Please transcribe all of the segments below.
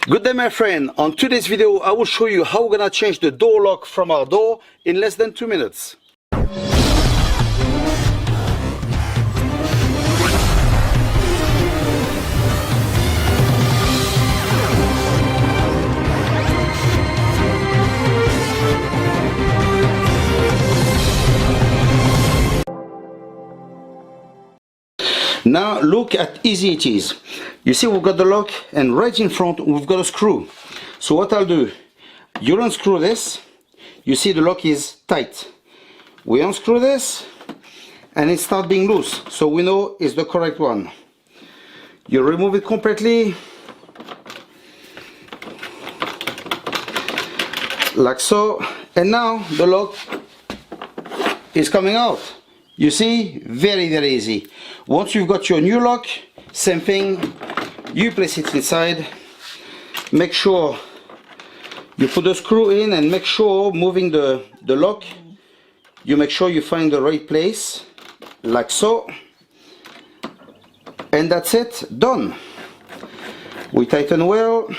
Good day my friend, on today's video I will show you how we're gonna change the door lock from our door in less than 2 minutes. Now look at easy it is. You see we've got the lock and right in front we've got a screw. So what I'll do, you unscrew this, you see the lock is tight. We unscrew this and it starts being loose, so we know it's the correct one. You remove it completely, like so, and now the lock is coming out. You see, very easy. Once you've got your new lock, same thing, you place it inside, make sure you put the screw in and make sure moving the lock, you make sure you find the right place, like so, and that's it, done. We tighten well.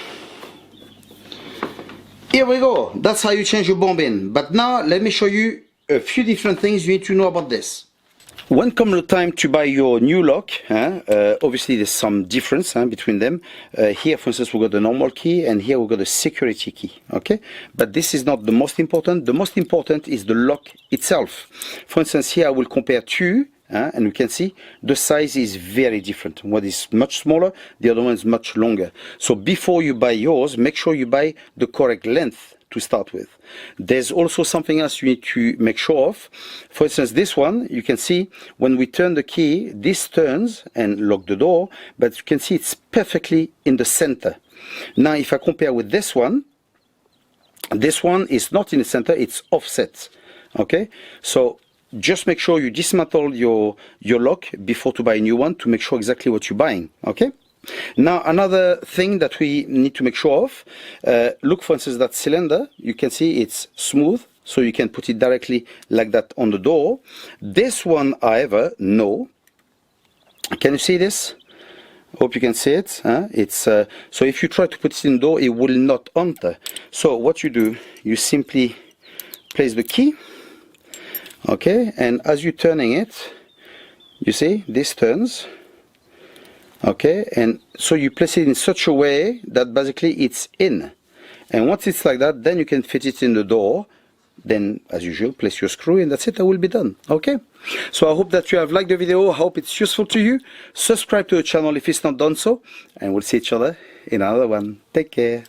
Here we go, that's how you change your bombin. But now let me show you a few different things you need to know about this. When comes the time to buy your new lock, obviously there's some difference between them. Here, for instance, we've got the normal key, and here we've got the security key. Okay, but this is not the most important. The most important is the lock itself. For instance, here I will compare two, and we can see the size is very different. One is much smaller, the other one is much longer. So before you buy yours, make sure you buy the correct length to start with. There's also something else you need to make sure of. For instance, this one, you can see when we turn the key, this turns and lock the door, but you can see it's perfectly in the center. Now if I compare with this one is not in the center, it's offset. Okay, so just make sure you dismantle your lock before to buy a new one to make sure exactly what you're buying. Okay. Now another thing that we need to make sure of, look for instance that cylinder, you can see it's smooth, so you can put it directly like that on the door. This one however, no. Can you see this? Hope you can see it. It's so if you try to put it in the door, it will not enter. So what you do, you simply place the key, okay, and as you're turning it, you see this turns. Okay, and so you place it in such a way that basically it's in, and once it's like that, then you can fit it in the door. Then as usual, place your screw and that's it, that will be done. Okay, so I hope that you have liked the video. I hope it's useful to you. Subscribe to the channel if it's not done so, and we'll see each other in another one. Take care.